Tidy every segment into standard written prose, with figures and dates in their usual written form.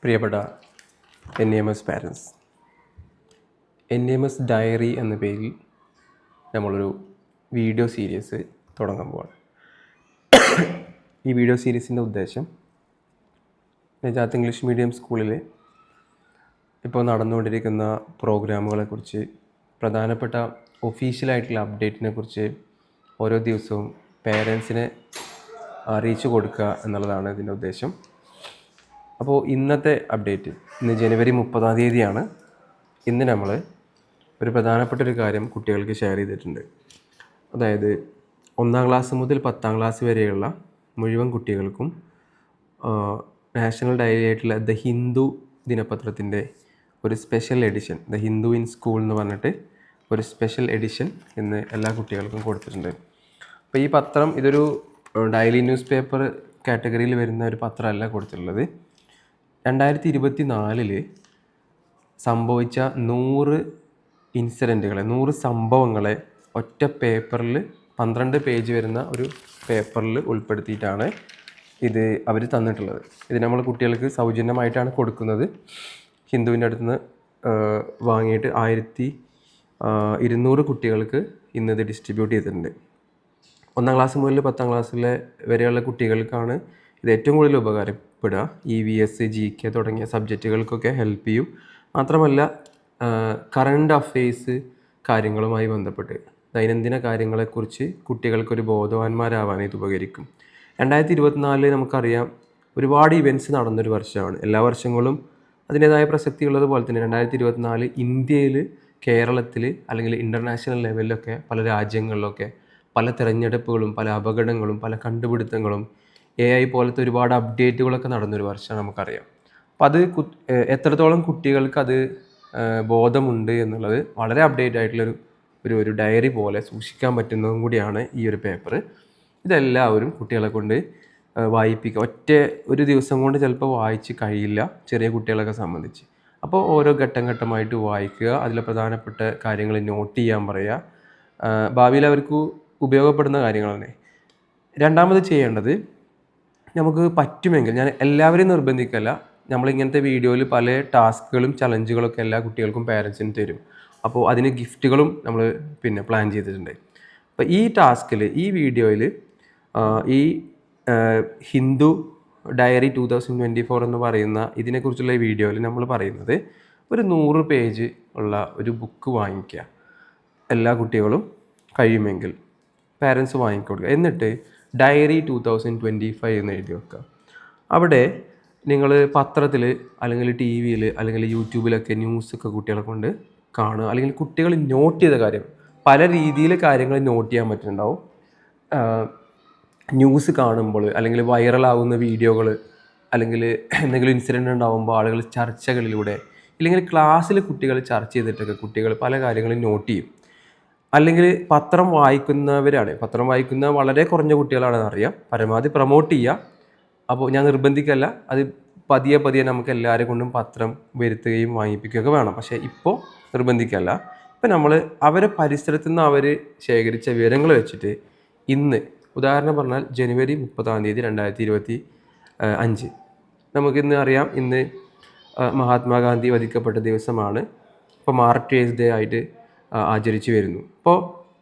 പ്രിയപ്പെട്ട NAMS parents, NAMS diary എന്ന പേരിൽ നമ്മളൊരു വീഡിയോ സീരീസ് തുടങ്ങാൻ പോവാണ്. ഈ വീഡിയോ സീരീസിൻ്റെ ഉദ്ദേശം നജാത്ത് ഇംഗ്ലീഷ് മീഡിയം സ്കൂളിൽ ഇപ്പോൾ നടന്നുകൊണ്ടിരിക്കുന്ന പ്രോഗ്രാമുകളെക്കുറിച്ച്, പ്രധാനപ്പെട്ട ഒഫീഷ്യലായിട്ടുള്ള അപ്ഡേറ്റിനെ കുറിച്ച് ഓരോ ദിവസവും പേരൻസിനെ അറിയിച്ചു കൊടുക്കുക എന്നുള്ളതാണ് ഇതിൻ്റെ ഉദ്ദേശം. അപ്പോൾ ഇന്നത്തെ അപ്ഡേറ്റ്, ഇന്ന് ജനുവരി 30 ഇന്ന് നമ്മൾ ഒരു പ്രധാനപ്പെട്ട കാര്യം കുട്ടികൾക്ക് ഷെയർ ചെയ്തിട്ടുണ്ട്. അതായത് 1ാം ക്ലാസ് മുതൽ 10ാം ക്ലാസ് വരെയുള്ള മുഴുവൻ കുട്ടികൾക്കും നാഷണൽ ഡയറി ആയിട്ടുള്ള ദ ഹിന്ദു ദിനപത്രത്തിൻ്റെ ഒരു special edition, the Hindu in school എന്ന് പറഞ്ഞിട്ട് ഒരു സ്പെഷ്യൽ എഡിഷൻ ഇന്ന് എല്ലാ കുട്ടികൾക്കും കൊടുത്തിട്ടുണ്ട്. അപ്പോൾ ഈ പത്രം ഇതൊരു ഡെയിലി ന്യൂസ് പേപ്പർ കാറ്റഗറിയിൽ വരുന്ന ഒരു പത്രമല്ല കൊടുത്തിട്ടുള്ളത്. 2024 സംഭവിച്ച 100 ഇൻസിഡൻറ്റുകളെ, 100 സംഭവങ്ങളെ ഒറ്റ പേപ്പറിൽ 12 പേജ് വരുന്ന ഒരു പേപ്പറിൽ ഉൾപ്പെടുത്തിയിട്ടാണ് ഇത് അവർ തന്നിട്ടുള്ളത്. ഇത് നമ്മൾ കുട്ടികൾക്ക് സൗജന്യമായിട്ടാണ് കൊടുക്കുന്നത്. ഹിന്ദുവിൻ്റെ അടുത്ത് നിന്ന് വാങ്ങിയിട്ട് 1200 കുട്ടികൾക്ക് ഇന്നത് ഡിസ്ട്രിബ്യൂട്ട് ചെയ്തിട്ടുണ്ട്. 1ാം ക്ലാസ് മുതൽ 10ാം ക്ലാസ്സിലെ വരെയുള്ള കുട്ടികൾക്കാണ് ഇത് ഏറ്റവും കൂടുതൽ ഉപകാരപ്പെടുക. EVS, GK തുടങ്ങിയ സബ്ജക്റ്റുകൾക്കൊക്കെ ഹെൽപ്പ് ചെയ്യും. മാത്രമല്ല കറണ്ട് അഫെയർസ് കാര്യങ്ങളുമായി ബന്ധപ്പെട്ട് ദൈനംദിന കാര്യങ്ങളെക്കുറിച്ച് കുട്ടികൾക്കൊരു ബോധവാന്മാരാവാൻ ഇത് ഉപകരിക്കും. 2024 നമുക്കറിയാം ഒരുപാട് ഇവൻറ്റ്സ് നടന്നൊരു വർഷമാണ്. എല്ലാ വർഷങ്ങളും അതിൻ്റേതായ പ്രസക്തി ഉള്ളതുപോലെ തന്നെ 2024 ഇന്ത്യയിൽ, കേരളത്തിൽ അല്ലെങ്കിൽ ഇൻ്റർനാഷണൽ ലെവലിലൊക്കെ പല രാജ്യങ്ങളിലൊക്കെ പല തിരഞ്ഞെടുപ്പുകളും പല അപകടങ്ങളും പല കണ്ടുപിടുത്തങ്ങളും AI പോലത്തെ ഒരുപാട് അപ്ഡേറ്റുകളൊക്കെ നടന്നൊരു വർഷമാണ് നമുക്കറിയാം. അപ്പോൾ അത് എത്രത്തോളം കുട്ടികൾക്ക് അത് ബോധമുണ്ട് എന്നുള്ളത് വളരെ അപ്ഡേറ്റ് ആയിട്ടുള്ളൊരു ഒരു ഡയറി പോലെ സൂക്ഷിക്കാൻ പറ്റുന്നതും കൂടിയാണ് ഈ ഒരു പേപ്പർ. ഇതെല്ലാവരും കുട്ടികളെ കൊണ്ട് വായിപ്പിക്കുക. ഒരു ദിവസം കൊണ്ട് ചിലപ്പോൾ വായിച്ച് കഴിയില്ല ചെറിയ കുട്ടികളൊക്കെ സംബന്ധിച്ച്. അപ്പോൾ ഓരോ ഘട്ടമായിട്ട് വായിക്കുക, അതിലെ പ്രധാനപ്പെട്ട കാര്യങ്ങൾ നോട്ട് ചെയ്യാൻ പറയുക. ഭാവിയിൽ അവർക്ക് ഉപയോഗപ്പെടുന്ന കാര്യങ്ങൾ തന്നെ. രണ്ടാമത് ചെയ്യേണ്ടത്, നമുക്ക് പറ്റുമെങ്കിൽ, ഞാൻ എല്ലാവരെയും നിർബന്ധിക്കല്ല, നമ്മളിങ്ങനത്തെ വീഡിയോയിൽ പല ടാസ്കുകളും ചലഞ്ചുകളൊക്കെ എല്ലാ കുട്ടികൾക്കും പാരൻസിന് തരും. അപ്പോൾ അതിന് ഗിഫ്റ്റുകളും നമ്മൾ പ്ലാൻ ചെയ്തിട്ടുണ്ട്. അപ്പോൾ ഈ ടാസ്കിൽ, ഈ വീഡിയോയിൽ, ഈ ഹിന്ദു ഡയറി 2024 എന്ന് പറയുന്ന ഇതിനെക്കുറിച്ചുള്ള ഈ വീഡിയോയിൽ നമ്മൾ പറയുന്നത് ഒരു 100 പേജ് ഉള്ള ഒരു ബുക്ക് വാങ്ങിക്കുക. എല്ലാ കുട്ടികളും കഴിയുമെങ്കിൽ പാരൻസ് വാങ്ങിക്കൊടുക്കുക. എന്നിട്ട് ഡയറി 2025 എന്ന് എഴുതി വെക്കുക. അവിടെ നിങ്ങൾ പത്രത്തിൽ അല്ലെങ്കിൽ TV അല്ലെങ്കിൽ യൂട്യൂബിലൊക്കെ ന്യൂസൊക്കെ കുട്ടികളെ കൊണ്ട് കാണുക. അല്ലെങ്കിൽ കുട്ടികൾ നോട്ട് ചെയ്ത കാര്യം, പല രീതിയിൽ കാര്യങ്ങൾ നോട്ട് ചെയ്യാൻ പറ്റുന്നുണ്ടാവും. ന്യൂസ് കാണുമ്പോൾ അല്ലെങ്കിൽ വൈറലാകുന്ന വീഡിയോകൾ അല്ലെങ്കിൽ എന്തെങ്കിലും ഇൻസിഡൻ്റ് ഉണ്ടാകുമ്പോൾ ആളുകൾ ചർച്ചകളിലൂടെ ഇല്ലെങ്കിൽ ക്ലാസ്സിൽ കുട്ടികൾ ചർച്ച ചെയ്തിട്ടൊക്കെ കുട്ടികൾ പല കാര്യങ്ങളും നോട്ട് ചെയ്യും. അല്ലെങ്കിൽ പത്രം വായിക്കുന്നവരാണ്, പത്രം വായിക്കുന്ന വളരെ കുറഞ്ഞ കുട്ടികളാണെന്ന് അറിയാം, പരമാവധി പ്രൊമോട്ട് ചെയ്യുക. അപ്പോൾ ഞാൻ നിർബന്ധിക്കല്ല, അത് പതിയെ നമുക്ക് എല്ലാവരെ കൊണ്ടും പത്രം വരുത്തുകയും വാങ്ങിപ്പിക്കുകയൊക്കെ വേണം. പക്ഷേ ഇപ്പോൾ നിർബന്ധിക്കല്ല. ഇപ്പം നമ്മൾ അവരെ പരിസരത്തു നിന്ന് അവർ ശേഖരിച്ച വിവരങ്ങൾ വെച്ചിട്ട് ഇന്ന്, ഉദാഹരണം പറഞ്ഞാൽ ജനുവരി 30 2025 നമുക്കിന്ന് അറിയാം, ഇന്ന് മഹാത്മാഗാന്ധി വധിക്കപ്പെട്ട ദിവസമാണ്. ഇപ്പോൾ മാർട്ടിയേഴ്സ് ഡേ ആയിട്ട് ആചരിച്ചു വരുന്നു. അപ്പോൾ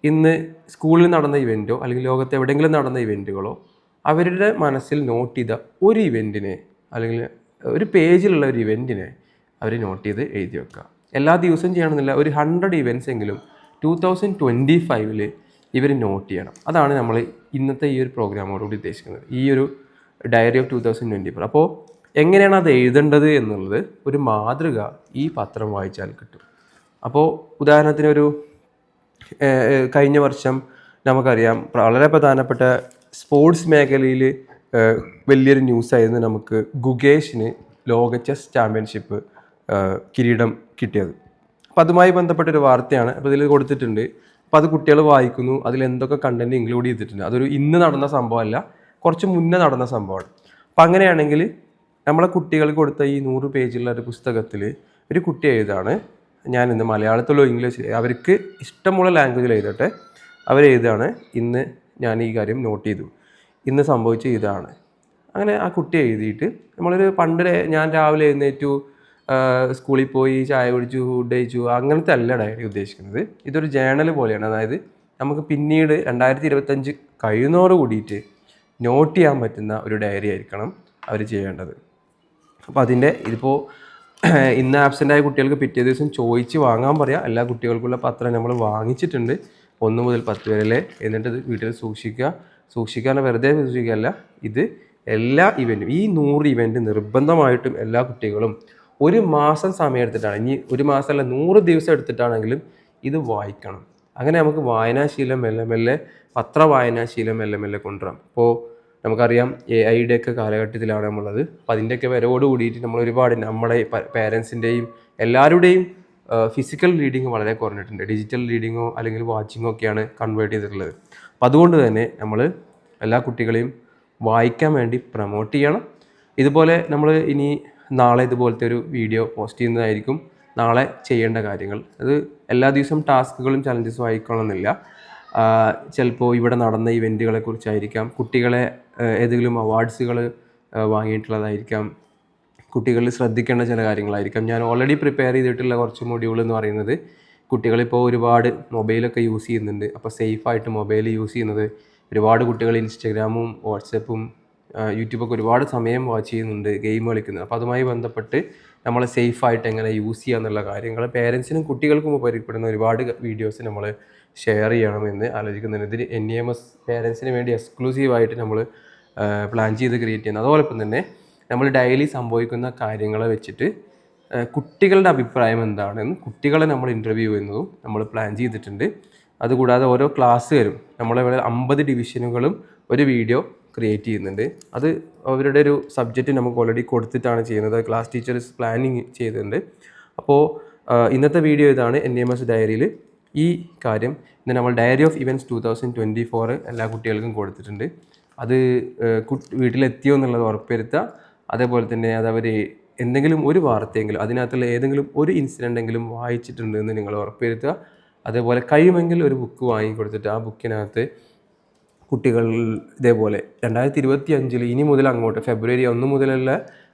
ഇന്ന് സ്കൂളിൽ നടന്ന ഇവൻറ്റോ അല്ലെങ്കിൽ ലോകത്ത് എവിടെയെങ്കിലും നടന്ന ഇവൻറ്റുകളോ അവരുടെ മനസ്സിൽ നോട്ട് ചെയ്ത ഒരു ഇവൻറ്റിനെ അല്ലെങ്കിൽ ഒരു പേജിലുള്ള ഒരു ഇവൻറ്റിനെ അവർ നോട്ട് ചെയ്ത് എഴുതി വെക്കുക. എല്ലാ ദിവസവും ചെയ്യണമെന്നില്ല, ഒരു 100 ഇവൻറ്റ്സ് എങ്കിലും 2025 ഇവർ നോട്ട് ചെയ്യണം. അതാണ് നമ്മൾ ഇന്നത്തെ ഈ ഒരു പ്രോഗ്രാമോടുകൂടി ഉദ്ദേശിക്കുന്നത്, ഈ ഒരു ഡയറി ഓഫ് 2024. അപ്പോൾ എങ്ങനെയാണ് അത് എഴുതേണ്ടത് എന്നുള്ളത് ഒരു മാതൃക ഈ പത്രം വായിച്ചാൽ കിട്ടും. അപ്പോൾ ഉദാഹരണത്തിന് കഴിഞ്ഞ വർഷം നമുക്കറിയാം വളരെ പ്രധാനപ്പെട്ട സ്പോർട്സ് മേഖലയിൽ വലിയൊരു ന്യൂസായിരുന്നു നമുക്ക് ഗുകേഷിന് ലോക ചെസ് ചാമ്പ്യൻഷിപ്പ് കിരീടം കിട്ടിയത്. അപ്പോൾ അതുമായി ബന്ധപ്പെട്ടൊരു വാർത്തയാണ്. അപ്പോൾ ഇതിൽ കൊടുത്തിട്ടുണ്ട്. അപ്പോൾ അത് കുട്ടികൾ വായിക്കുന്നു, അതിലെന്തൊക്കെ കണ്ടൻറ്റ് ഇൻക്ലൂഡ് ചെയ്തിട്ടുണ്ട്. അതൊരു ഇന്ന് നടന്ന സംഭവമല്ല, കുറച്ച് മുന്നേ നടന്ന സംഭവമാണ്. അപ്പോൾ അങ്ങനെയാണെങ്കിൽ നമ്മളെ കുട്ടികൾക്ക് കൊടുത്ത ഈ 100 പേജുള്ള ഒരു പുസ്തകത്തിൽ ഒരു കുട്ടി എഴുതാണ്, ഞാൻ ഇന്ന് മലയാളത്തിലോ ഇംഗ്ലീഷിലോ അവർക്ക് ഇഷ്ടമുള്ള ലാംഗ്വേജിൽ എഴുതട്ടെ, അവരെഴുതാണ്, ഇന്ന് ഞാൻ ഈ കാര്യം നോട്ട് ചെയ്തു, ഇന്ന് സംഭവിച്ച ഇതാണ്. അങ്ങനെ ആ കുട്ടി എഴുതിയിട്ട് നമ്മളൊരു പണ്ട് ഞാൻ രാവിലെ എഴുന്നേറ്റു, സ്കൂളിൽ പോയി ചായ കുടിച്ചു, ഫുഡ് കഴിച്ചു, അങ്ങനത്തെ അല്ല ഡയറി ഉദ്ദേശിക്കുന്നത്. ഇതൊരു ജേണൽ പോലെയാണ്. അതായത് നമുക്ക് പിന്നീട് 2025 കഴിയുന്നതോട് കൂടിയിട്ട് നോട്ട് ചെയ്യാൻ പറ്റുന്ന ഒരു ഡയറി ആയിരിക്കണം അവർ ചെയ്യേണ്ടത്. അപ്പോൾ ഇതിപ്പോൾ ഇന്ന് ആബ്സെൻ്റ് ആയ കുട്ടികൾക്ക് പിറ്റേ ദിവസം ചോദിച്ച് വാങ്ങാൻ പറയാം. എല്ലാ കുട്ടികൾക്കുള്ള പത്രം നമ്മൾ വാങ്ങിച്ചിട്ടുണ്ട് 1 മുതൽ 10 വരെ. എന്നിട്ട് ഇത് വീട്ടിൽ സൂക്ഷിക്കാൻ വെറുതെ സൂക്ഷിക്കുകയല്ല, ഇത് എല്ലാ ഇവൻറ്റും ഈ 100 ഇവൻറ്റ് നിർബന്ധമായിട്ടും എല്ലാ കുട്ടികളും ഒരു മാസം സമയം എടുത്തിട്ടാണ്, ഇനി ഒരു മാസമല്ല 100 ദിവസം എടുത്തിട്ടാണെങ്കിലും ഇത് വായിക്കണം. അങ്ങനെ നമുക്ക് വായനാശീലം മെല്ലെ മെല്ലെ പത്രവായനാശീലം മെല്ലെ മെല്ലെ കൊണ്ടുവരാം. ഇപ്പോൾ നമുക്കറിയാം AI ഒക്കെ കാലഘട്ടത്തിലാണ് നമ്മളുള്ളത്. അപ്പോൾ അതിൻ്റെയൊക്കെ വരവോട് കൂടിയിട്ട് നമ്മൾ ഒരുപാട് നമ്മളെ പേരൻസിൻ്റെയും എല്ലാവരുടെയും ഫിസിക്കൽ റീഡിങ് വളരെ കുറഞ്ഞിട്ടുണ്ട്. ഡിജിറ്റൽ റീഡിങ്ങോ അല്ലെങ്കിൽ വാച്ചിങ്ങോ ഒക്കെയാണ് കൺവേർട്ട് ചെയ്തിട്ടുള്ളത്. അപ്പോൾ അതുകൊണ്ട് തന്നെ നമ്മൾ എല്ലാ കുട്ടികളെയും വായിക്കാൻ വേണ്ടി പ്രൊമോട്ട് ചെയ്യണം. ഇതുപോലെ നമ്മൾ ഇനി നാളെ ഇതുപോലത്തെ ഒരു വീഡിയോ പോസ്റ്റ് ചെയ്യുന്നതായിരിക്കും. നാളെ ചെയ്യേണ്ട കാര്യങ്ങൾ, അത് എല്ലാ ദിവസവും ടാസ്കുകളും ചലഞ്ചസും ആയിക്കൊള്ളുന്നില്ല. ചിലപ്പോൾ ഇവിടെ നടന്ന ഇവൻറ്റുകളെ കുറിച്ചായിരിക്കാം, കുട്ടികളെ ഏതെങ്കിലും അവാർഡ്സുകൾ വാങ്ങിയിട്ടുള്ളതായിരിക്കാം, കുട്ടികളിൽ ശ്രദ്ധിക്കേണ്ട ചില കാര്യങ്ങളായിരിക്കാം. ഞാൻ ഓൾറെഡി പ്രിപ്പയർ ചെയ്തിട്ടുള്ള കുറച്ച് മൊഡ്യൂൾ എന്ന് പറയുന്നത്, കുട്ടികളിപ്പോൾ ഒരുപാട് മൊബൈലൊക്കെ യൂസ് ചെയ്യുന്നുണ്ട്. അപ്പോൾ സേഫായിട്ട് മൊബൈൽ യൂസ് ചെയ്യുന്നത്, ഒരുപാട് കുട്ടികൾ ഇൻസ്റ്റഗ്രാമും വാട്സപ്പും യൂട്യൂബൊക്കെ ഒരുപാട് സമയം വാച്ച് ചെയ്യുന്നുണ്ട്, ഗെയിം കളിക്കുന്നത്. അപ്പോൾ അതുമായി ബന്ധപ്പെട്ട് നമ്മൾ സേഫായിട്ട് എങ്ങനെ യൂസ് ചെയ്യുക എന്നുള്ള കാര്യങ്ങൾ പേരൻസിനും കുട്ടികൾക്കും ഉപകരിപ്പെടുന്ന ഒരുപാട് വീഡിയോസ് നമ്മൾ ഷെയർ ചെയ്യണമെന്ന് ആലോചിക്കുന്നുണ്ട്. ഇതിന് NEMS പേരൻസിന് വേണ്ടി എക്സ്ക്ലൂസീവായിട്ട് നമ്മൾ പ്ലാൻ ചെയ്ത് ക്രിയേറ്റ് ചെയ്യുന്നത്. അതോടൊപ്പം തന്നെ നമ്മൾ ഡെയിലി സംഭവിക്കുന്ന കാര്യങ്ങളെ വെച്ചിട്ട് കുട്ടികളുടെ അഭിപ്രായം എന്താണെന്ന് കുട്ടികളെ നമ്മൾ ഇൻ്റർവ്യൂ ചെയ്യുന്നതും നമ്മൾ പ്ലാൻ ചെയ്തിട്ടുണ്ട്. അതുകൂടാതെ ഓരോ ക്ലാസ്സുകാരും നമ്മളിവിടെ 50 ഡിവിഷനുകളും ഒരു വീഡിയോ ക്രിയേറ്റ് ചെയ്യുന്നുണ്ട്. അത് അവരുടെ ഒരു സബ്ജക്റ്റ് നമുക്ക് ഓൾറെഡി കൊടുത്തിട്ടാണ് ചെയ്യുന്നത്. ക്ലാസ് ടീച്ചേഴ്സ് പ്ലാനിങ് ചെയ്തിട്ടുണ്ട്. അപ്പോൾ ഇന്നത്തെ വീഡിയോ ഇതാണ്. NEMS ഡയറിയിൽ ഈ കാര്യം ഇന്ന് നമ്മൾ ഡയറി ഓഫ് ഇവൻറ്റ്സ് 2024 എല്ലാ കുട്ടികൾക്കും കൊടുത്തിട്ടുണ്ട്. അത് വീട്ടിലെത്തിയോ എന്നുള്ളത് ഉറപ്പുവരുത്തുക. അതേപോലെ തന്നെ അതവർ എന്തെങ്കിലും ഒരു വാർത്തയെങ്കിലും അതിനകത്തുള്ള ഏതെങ്കിലും ഒരു ഇൻസിഡൻ്റെങ്കിലും വായിച്ചിട്ടുണ്ട് എന്ന് നിങ്ങൾ ഉറപ്പുവരുത്തുക. അതേപോലെ കഴിയുമെങ്കിൽ ഒരു ബുക്ക് വാങ്ങിക്കൊടുത്തിട്ട് ആ ബുക്കിനകത്ത് കുട്ടികൾ ഇതേപോലെ 2025 ഇനി മുതൽ അങ്ങോട്ട് ഫെബ്രുവരി 1 മുതലുള്ള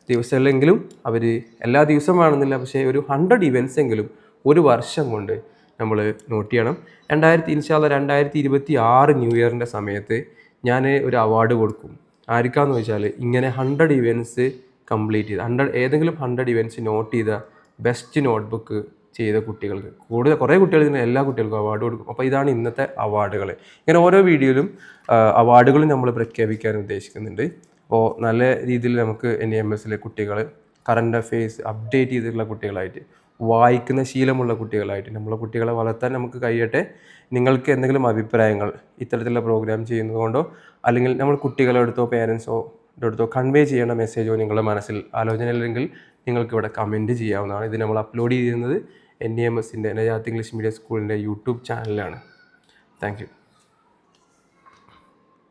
ദിവസങ്ങളിലെങ്കിലും അവർ എല്ലാ ദിവസവും വേണമെന്നില്ല, പക്ഷേ ഒരു 100 ഇവൻറ്റ്സ് എങ്കിലും ഒരു വർഷം കൊണ്ട് നമ്മൾ നോട്ട് ചെയ്യണം. 2026 ന്യൂ ഇയറിൻ്റെ സമയത്ത് ഞാൻ ഒരു അവാർഡ് കൊടുക്കും. ആർക്കാന്ന് വെച്ചാൽ ഇങ്ങനെ 100 ഇവൻറ്റ്സ് കംപ്ലീറ്റ് ചെയ്ത് ഏതെങ്കിലും 100 ഇവൻറ്റ്സ് നോട്ട് ചെയ്ത ബെസ്റ്റ് നോട്ട്ബുക്ക് ചെയ്ത കുട്ടികൾക്ക് കുറേ കുട്ടികൾ എല്ലാ കുട്ടികൾക്കും അവാർഡ് കൊടുക്കും. അപ്പോൾ ഇതാണ് ഇന്നത്തെ അവാർഡുകൾ. ഇങ്ങനെ ഓരോ വീഡിയോയിലും അവാർഡുകളും നമ്മൾ പ്രഖ്യാപിക്കാൻ ഉദ്ദേശിക്കുന്നുണ്ട്. അപ്പോൾ നല്ല രീതിയിൽ നമുക്ക് NEMSലെ കുട്ടികൾ കറണ്ട് അഫെയർസ് അപ്ഡേറ്റ് ചെയ്തിട്ടുള്ള കുട്ടികളായിട്ട്, വായിക്കുന്ന ശീലമുള്ള കുട്ടികളായിട്ട് നമ്മളെ കുട്ടികളെ വളർത്താൻ നമുക്ക് കഴിയട്ടെ. നിങ്ങൾക്ക് എന്തെങ്കിലും അഭിപ്രായങ്ങൾ ഇത്തരത്തിലുള്ള പ്രോഗ്രാം ചെയ്യുന്നതുകൊണ്ടോ അല്ലെങ്കിൽ നമ്മൾ കുട്ടികളുടെ അടുത്തോ പേരൻസോ അടുത്തോ കൺവേ ചെയ്യേണ്ട മെസ്സേജോ നിങ്ങളുടെ മനസ്സിൽ ആലോചന അല്ലെങ്കിൽ നിങ്ങൾക്ക് ഇവിടെ കമൻറ്റ് ചെയ്യാവുന്നതാണ്. ഇത് നമ്മൾ അപ്ലോഡ് ചെയ്യുന്നത് NEMSൻ്റെ നജാത്ത് ഇംഗ്ലീഷ് മീഡിയം സ്കൂളിൻ്റെ യൂട്യൂബ് ചാനലിലാണ്. Thank U.